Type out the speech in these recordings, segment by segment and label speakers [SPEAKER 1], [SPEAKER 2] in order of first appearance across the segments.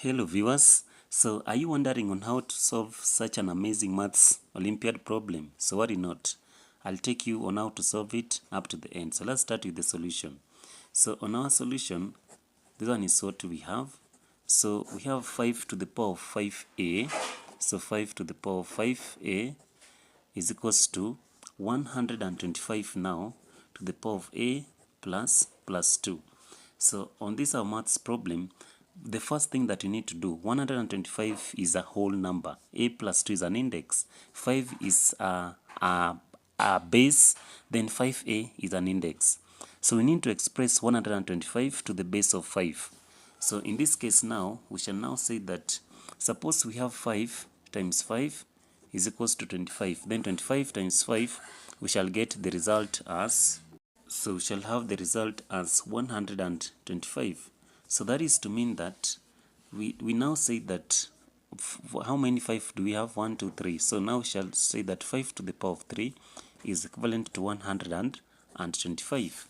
[SPEAKER 1] Hello viewers, so are you wondering on how to solve such an amazing maths Olympiad problem? So worry not, I'll take you on how to solve it up to the end. So let's start with the solution. So on our solution, this one is what we have. So we have 5 to the power of 5a. So 5 to the power of 5a is equals to 125 now to the power of a plus 2. So on this our maths problem, the first thing that you need to do, 125 is a whole number, a plus 2 is an index, 5 is a base, then 5a is an index. So we need to express 125 to the base of 5. So in this case now, we shall now say that, suppose we have 5 times 5 is equals to 25. Then 25 times 5, we shall get the result as, so we shall have the result as 125. So that is to mean that we now say that, how many 5 do we have? 1, 2, 3. So now we shall say that 5 to the power of 3 is equivalent to 125.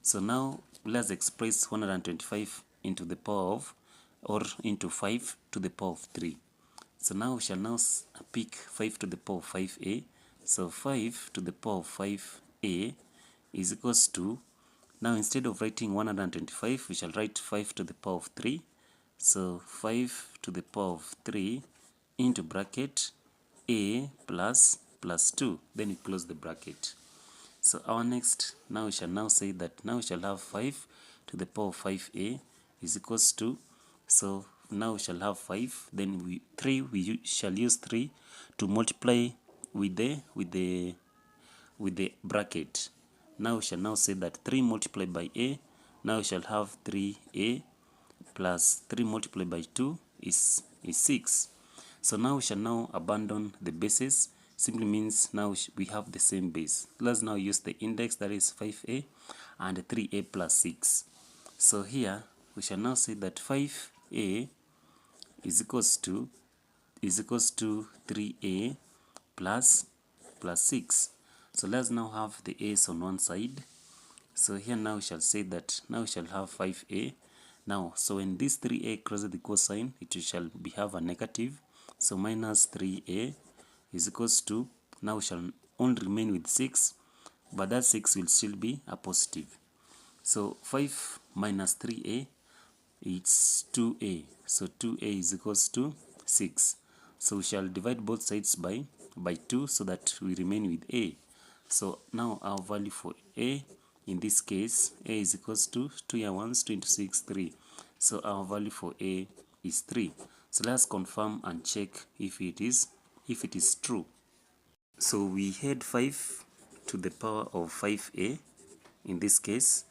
[SPEAKER 1] So now let's express 125 into the power of, or into 5 to the power of 3. So now we shall now pick 5 to the power of 5a. So 5 to the power of 5a is equals to, now instead of writing 125, we shall write 5 to the power of 3. So 5 to the power of 3 into bracket a plus 2. Then we close the bracket. So our next, now we shall now say that now we shall have 5 to the power of 5a is equals to, so now we shall have 5, then we shall use 3 to multiply with the bracket. Now we shall now say that 3 multiplied by a, now we shall have 3a plus 3 multiplied by 2 is 6. So now we shall now abandon the bases, simply means now we have the same base. Let's now use the index, that is 5a and 3a plus 6. So here we shall now say that 5a is equals to 3a plus 6. So let's now have the a's on one side. So here now we shall say that now we shall have 5a. Now, so when this 3a crosses the cosine, it shall have a negative. So minus 3a is equals to, now we shall only remain with 6, but that 6 will still be a positive. So 5 minus 3a, it's 2a. So 2a is equals to 6. So we shall divide both sides by 2 so that we remain with a. So now our value for a, in this case, a is equals to 2 here once, 2 into 6, 3. So our value for a is 3. So let's confirm and check if it is true. So we had 5 to the power of 5a, in this case,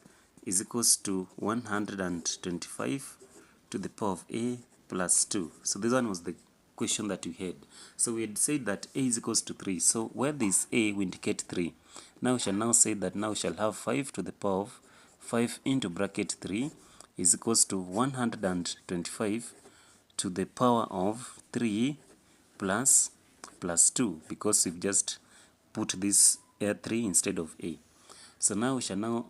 [SPEAKER 1] is equals to 125 to the power of a plus 2. So this one was the question that we had. So we had said that a is equals to 3. So where this a, we indicate 3. Now we shall now say that now we shall have 5 to the power of 5 into bracket 3 is equals to 125 to the power of 3 plus 2, because we've just put this 3 instead of a. So now we shall now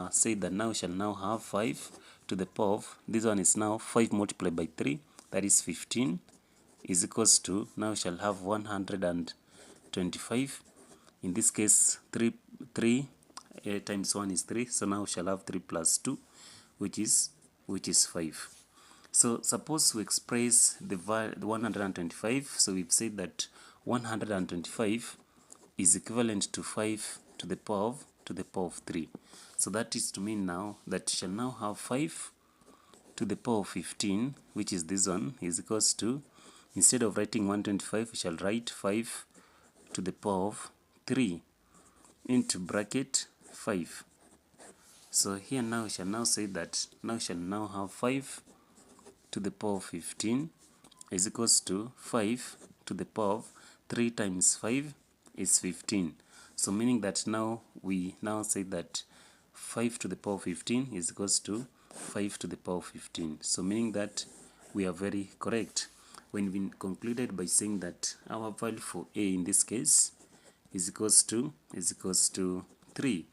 [SPEAKER 1] say that now we shall now have 5 to the power of, this one is now 5 multiplied by 3, that is 15, is equals to, now we shall have 125. In this case, 3 times 1 is 3, so now we shall have 3 plus 2, which is 5. So suppose we express the 125, so we've said that 125 is equivalent to 5 to the power of 3. So that is to mean now that we shall now have 5 to the power of 15, which is this one, is equals to, instead of writing 125, we shall write 5 to the power of 3 into bracket 5. So here now we shall now say that now we shall now have 5 to the power of 15 is equals to 5 to the power of 3 times 5 is 15. So meaning that now we now say that 5 to the power of 15 is equals to 5 to the power of 15. So meaning that we are very correct when we concluded by saying that our value for a in this case is equals to 3.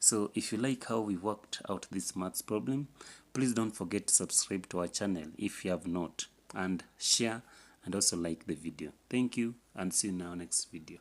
[SPEAKER 1] So if you like how we worked out this maths problem, please don't forget to subscribe to our channel if you have not. and share and also like the video. Thank you and see you in our next video.